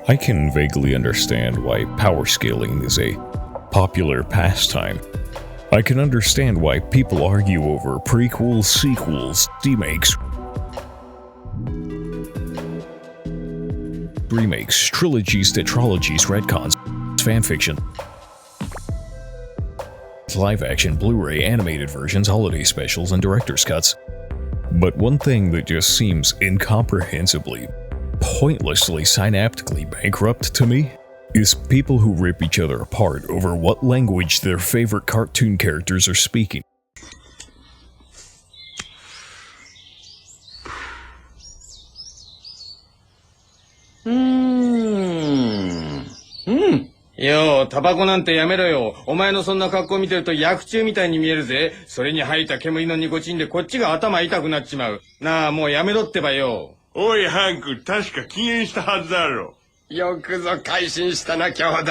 I can vaguely understand why power scaling is a popular pastime. I can understand why people argue over prequels, sequels, remakes, trilogies, tetralogies, retcons, fanfiction, live-action, Blu-ray, animated versions, holiday specials, and director's cuts. But one thing that just seems incomprehensibly, pointlessly, synaptically bankrupt to me is people who rip each other apart over what language their favorite cartoon characters are speaking. Yo, タバコなんてやめろよ。お前のそんな格好見てると薬中みたいに見えるぜ。それに吐いた煙のニコチンでこっちが頭痛くなっちまう。なあ、もうやめろってばよ。おい、ハンク、確か禁煙したはずだろ。よくぞ改心したな、兄弟。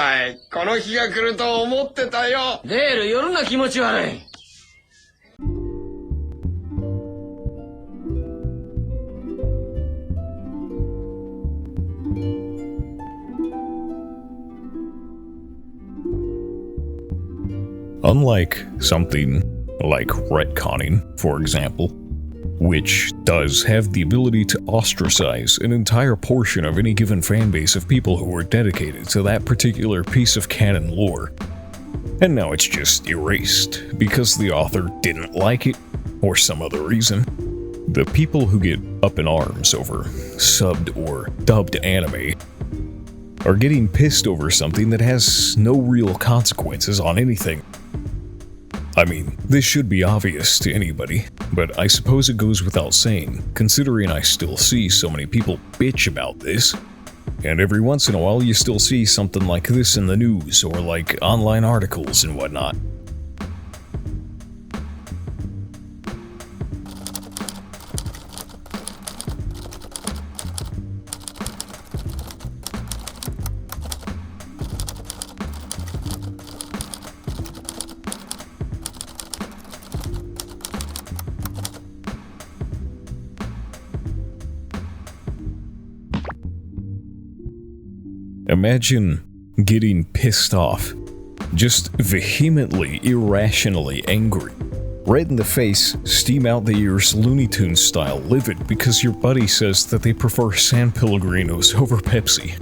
この日が来ると思ってたよ。デール、夜な気持ち悪い。Unlike something like retconning, for example, which does have the ability to ostracize an entire portion of any given fanbase of people who are dedicated to that particular piece of canon lore, and now it's just erased because the author didn't like it or some other reason. The people who get up in arms over subbed or dubbed anime are getting pissed over something that has no real consequences on anything. I mean, this should be obvious to anybody, but I suppose it goes without saying, considering I still see so many people bitch about this. And every once in a while you still see something like this in the news, or like online articles and whatnot. Imagine getting pissed off, just vehemently, irrationally angry, red in the face, steam out the ears, Looney Tunes style, livid because your buddy says that they prefer San Pellegrinos over Pepsi.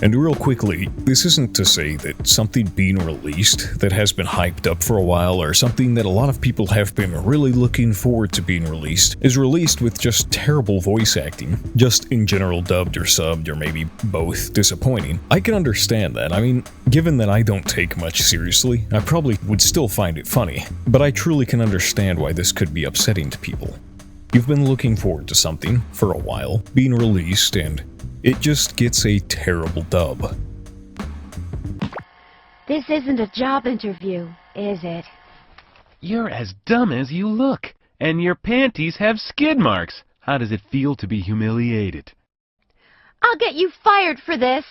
And real quickly, this isn't to say that something being released that has been hyped up for a while or something that a lot of people have been really looking forward to being released is released with just terrible voice acting, just in general dubbed or subbed or maybe both disappointing. I can understand that. I mean, given that I don't take much seriously, I probably would still find it funny, but I truly can understand why this could be upsetting to people. You've been looking forward to something for a while, being released, and it just gets a terrible dub. This isn't a job interview, is it? You're as dumb as you look, and your panties have skid marks. How does it feel to be humiliated? I'll get you fired for this.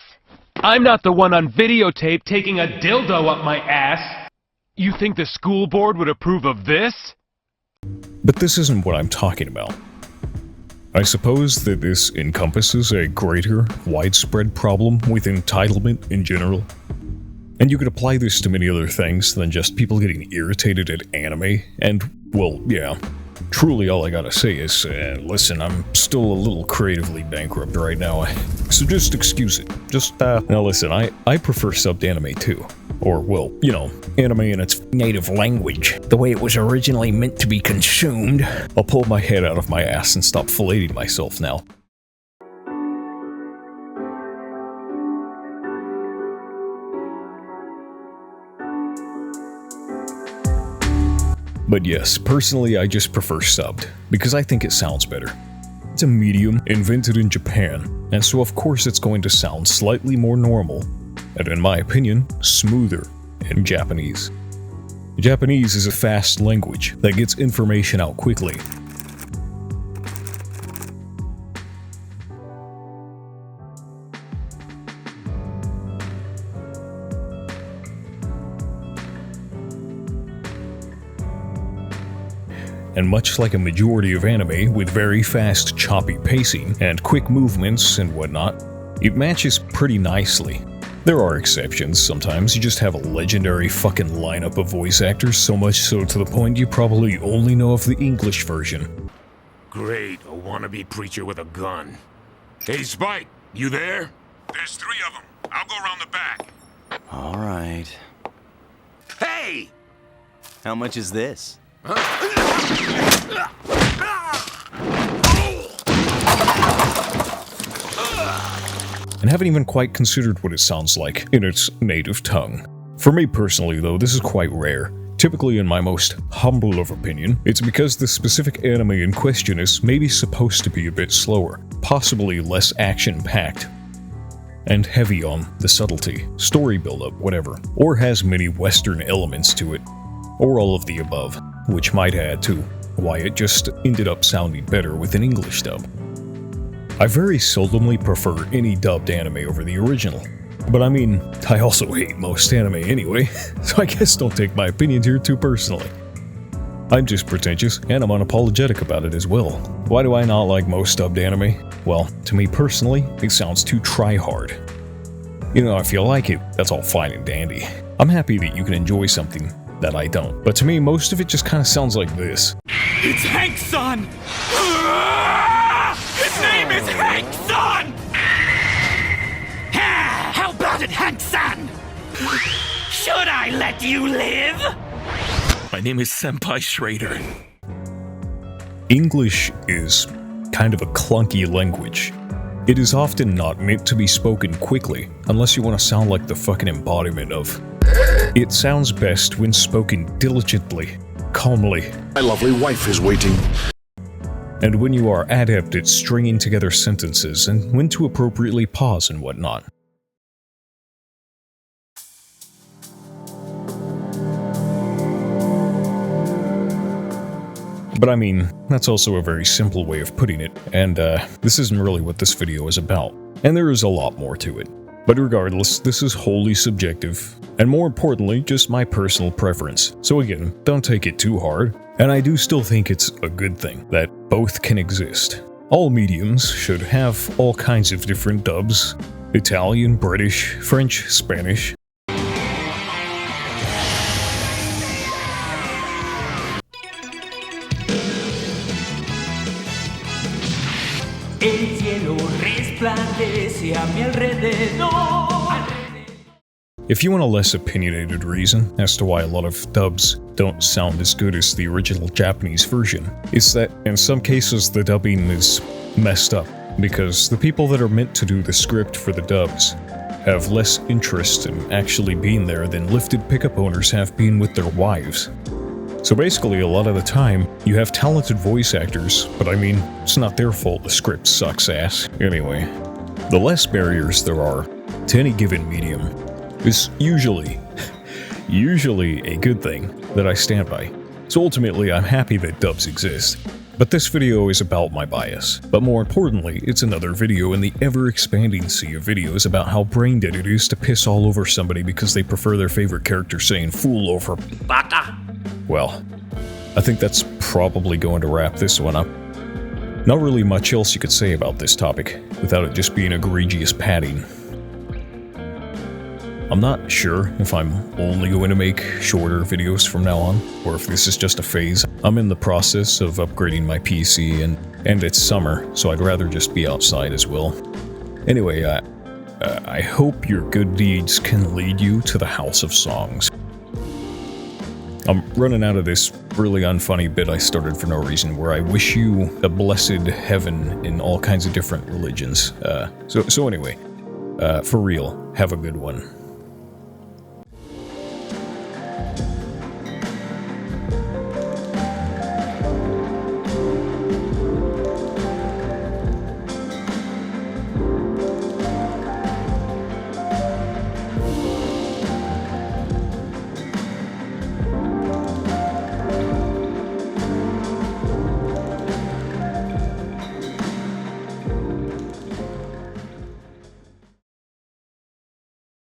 I'm not the one on videotape taking a dildo up my ass. You think the school board would approve of this? But this isn't what I'm talking about. I suppose that this encompasses a greater, widespread problem with entitlement in general. And you could apply this to many other things than just people getting irritated at anime, and, well, yeah. Truly all I gotta say is, listen, I'm still a little creatively bankrupt right now, so just excuse it. Now listen, I prefer subbed anime too. Or, well, you know, anime in its native language, the way it was originally meant to be consumed. I'll pull my head out of my ass and stop filleting myself now. But yes, personally I just prefer subbed, because I think it sounds better. It's a medium invented in Japan, and so of course it's going to sound slightly more normal, and in my opinion, smoother in Japanese. Japanese is a fast language that gets information out quickly. and much like a majority of anime with very fast, choppy pacing and quick movements and whatnot, it matches pretty nicely. There are exceptions. Sometimes you just have a legendary fucking lineup of voice actors, so much so to the point you probably only know of the English version. Great, a wannabe preacher with a gun. Hey, Spike, you there? There's 3 of them. I'll go around the back. All right. Hey! How much is this? And haven't even quite considered what it sounds like in its native tongue. For me personally though, this is quite rare. Typically, in my most humble of opinion, it's because the specific anime in question is maybe supposed to be a bit slower, possibly less action-packed, and heavy on the subtlety, story build-up, whatever, or has many Western elements to it, or all of the above, which might add to why it just ended up sounding better with an English dub. I very seldomly prefer any dubbed anime over the original. But I mean, I also hate most anime anyway, so I guess don't take my opinions here too personally. I'm just pretentious, and I'm unapologetic about it as well. Why do I not like most dubbed anime? Well, to me personally, it sounds too try-hard. You know, if you like it, that's all fine and dandy. I'm happy that you can enjoy something that I don't, but to me, most of it just kind of sounds like this. It's Hank's son! His name is Hank's son! How about it, Hank's son? Should I let you live? My name is Senpai Schrader. English is kind of a clunky language. It is often not meant to be spoken quickly, unless you want to sound like the fucking embodiment of. It sounds best when spoken diligently, calmly. My lovely wife is waiting. And when you are adept at stringing together sentences and when to appropriately pause and whatnot. But I mean, that's also a very simple way of putting it, and this isn't really what this video is about. And there is a lot more to it. But regardless, this is wholly subjective, and more importantly, just my personal preference. So again, don't take it too hard, and I do still think it's a good thing that both can exist. All mediums should have all kinds of different dubs: Italian, British, French, Spanish. El cielo resplandece a mi alrededor. If you want a less opinionated reason as to why a lot of dubs don't sound as good as the original Japanese version, it's that in some cases the dubbing is messed up, because the people that are meant to do the script for the dubs have less interest in actually being there than lifted pickup owners have been with their wives. So basically, a lot of the time, you have talented voice actors, but I mean, it's not their fault the script sucks ass. Anyway, the less barriers there are to any given medium is usually a good thing that I stand by. So ultimately, I'm happy that dubs exist. But this video is about my bias. But more importantly, it's another video in the ever-expanding sea of videos about how brain-dead it is to piss all over somebody because they prefer their favorite character saying fool over bata. Well, I think that's probably going to wrap this one up. Not really much else you could say about this topic, without it just being egregious padding. I'm not sure if I'm only going to make shorter videos from now on, or if this is just a phase. I'm in the process of upgrading my PC, and it's summer, so I'd rather just be outside as well. Anyway, I hope your good deeds can lead you to the House of Songs. I'm running out of this really unfunny bit I started for no reason, where I wish you a blessed heaven in all kinds of different religions. So anyway, for real, have a good one.